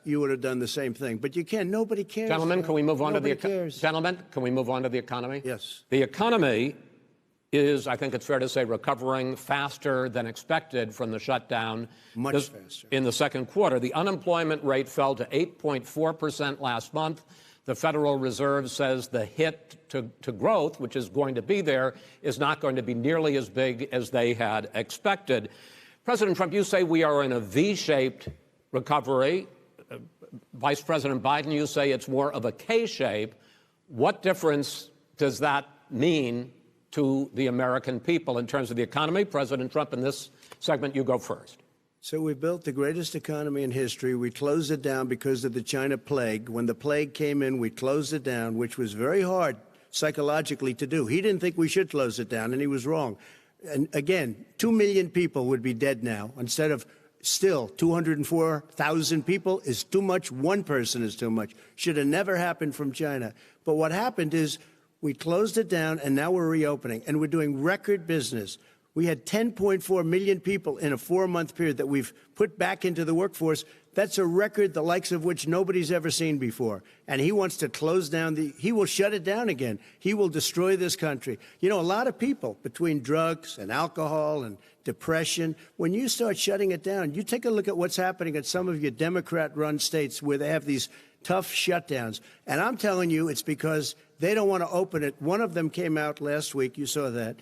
you would have done the same thing. But you can't. Nobody cares. Gentlemen, can we move on to the economy? Yes. The economy is, I think it's fair to say, recovering faster than expected from the shutdown. Much faster. In the second quarter, the unemployment rate fell to 8.4% last month. The Federal Reserve says the hit to growth, which is going to be there, is not going to be nearly as big as they had expected. President Trump, you say we are in a V-shaped recovery. Vice President Biden, you say it's more of a K-shape. What difference does that mean to the American people in terms of the economy? President Trump, in this segment, you go first. So we built the greatest economy in history. We closed it down because of the China plague. When the plague came in, we closed it down, which was very hard psychologically to do. He didn't think we should close it down, and he was wrong. And again, 2 million people would be dead now instead of still 204,000 people is too much. One person is too much. Should have never happened from China. But what happened is we closed it down, and now we're reopening, and we're doing record business. We had 10.4 million people in a 4-month period that we've put back into the workforce. That's a record the likes of which nobody's ever seen before. And he wants to close down he will shut it down again. He will destroy this country. You know, a lot of people, between drugs and alcohol and depression, when you start shutting it down, you take a look at what's happening at some of your Democrat-run states where they have these tough shutdowns. And I'm telling you, it's because they don't want to open it. One of them came out last week. You saw that.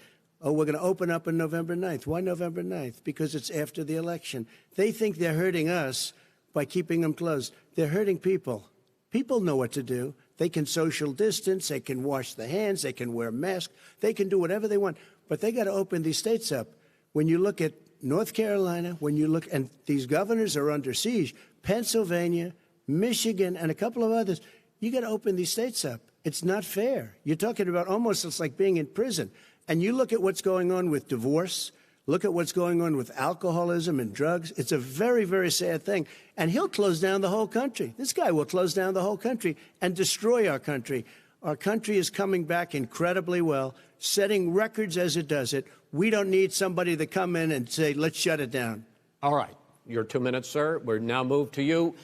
Oh, we're going to open up on November 9th. Why November 9th? Because it's after the election. They think they're hurting us by keeping them closed. They're hurting people. People know what to do. They can social distance. They can wash their hands. They can wear masks. They can do whatever they want. But they got to open these states up. When you look at North Carolina, when you look, and these governors are under siege, Pennsylvania, Michigan, and a couple of others, you got to open these states up. It's not fair. You're talking about almost it's like being in prison. And you look at what's going on with divorce, look at what's going on with alcoholism and drugs. It's a very, very sad thing. And he'll close down the whole country. This guy will close down the whole country and destroy our country. Our country is coming back incredibly well, setting records as it does it. We don't need somebody to come in and say, let's shut it down. All right. Your 2 minutes, sir. We're now moved to you.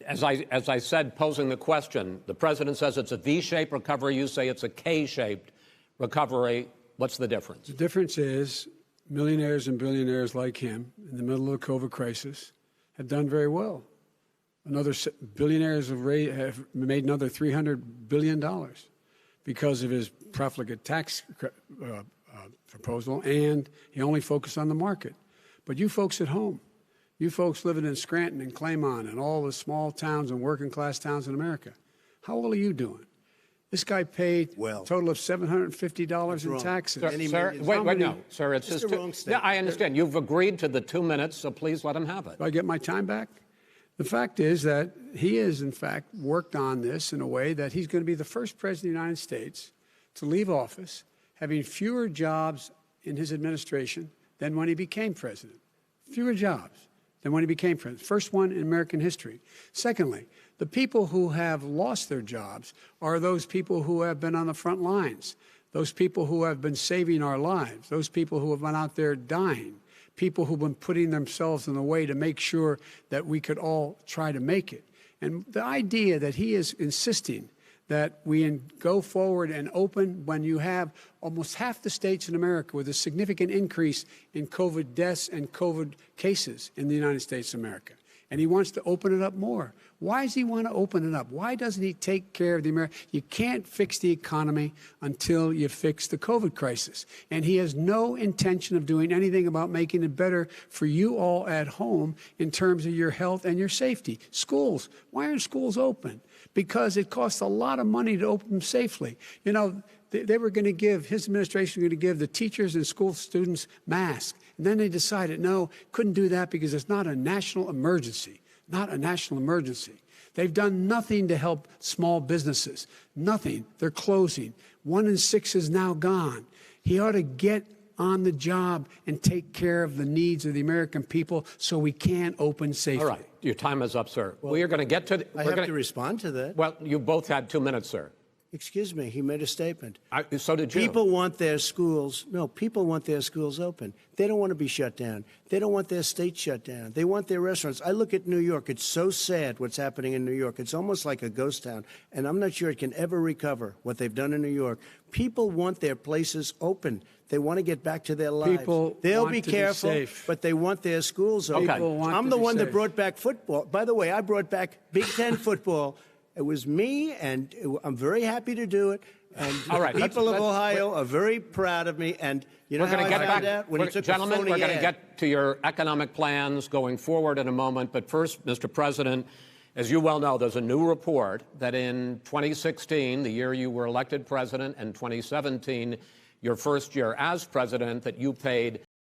As I said, posing the question, the president says it's a V-shaped recovery. You say it's a K-shaped recovery. What's the difference? The difference is millionaires and billionaires like him in the middle of the COVID crisis have done very well. Billionaires have made another $300 billion because of his profligate tax proposal, and he only focused on the market. But you folks at home, you folks living in Scranton and Claymont and all the small towns and working class towns in America, how well are you doing? This guy paid a total of $750 in taxes. Sir, wait, no, sir, it's just wrong statement. Yeah, I understand. You've agreed to the 2 minutes, so please let him have it. Do I get my time back? The fact is that he has, in fact, worked on this in a way that he's going to be the first president of the United States to leave office having fewer jobs in his administration than when he became president. Fewer jobs than when he became president. First one in American history. Secondly, the people who have lost their jobs are those people who have been on the front lines, those people who have been saving our lives, those people who have been out there dying, people who've been putting themselves in the way to make sure that we could all try to make it. And the idea that he is insisting that we go forward and open when you have almost half the states in America with a significant increase in COVID deaths and COVID cases in the United States of America. And he wants to open it up more. Why does he want to open it up? Why doesn't he take care of the American? You can't fix the economy until you fix the COVID crisis. And he has no intention of doing anything about making it better for you all at home in terms of your health and your safety. Schools. Why aren't schools open? Because it costs a lot of money to open them safely. You know, they were going to give, his administration was going to give the teachers and school students masks. And then they decided, no, couldn't do that because it's not a national emergency. Not a national emergency. They've done nothing to help small businesses. Nothing. They're closing. 1 in 6 is now gone. He ought to get on the job and take care of the needs of the American people so we can open safely. All right. Your time is up, sir. Well, we are going to get to... I have to respond to that. Well, you both had 2 minutes, sir. Excuse me, he made a statement. So did you. People want their schools. No, people want their schools open. They don't want to be shut down. They don't want their state shut down. They want their restaurants. I look at New York. It's so sad what's happening in New York. It's almost like a ghost town. And I'm not sure it can ever recover what they've done in New York. People want their places open. They want to get back to their lives. They'll be careful, but they want their schools open. I'm the one that brought back football. By the way, I brought back Big Ten football. It was me, and I'm very happy to do it. And all right, people of Ohio are very proud of me. And you know how I found out? When he took gentlemen, a phony we're going to ad. get to your economic plans going forward in a moment. But first, Mr. President, as you well know, there's a new report that in 2016, the year you were elected president, and 2017, your first year as president, that you paid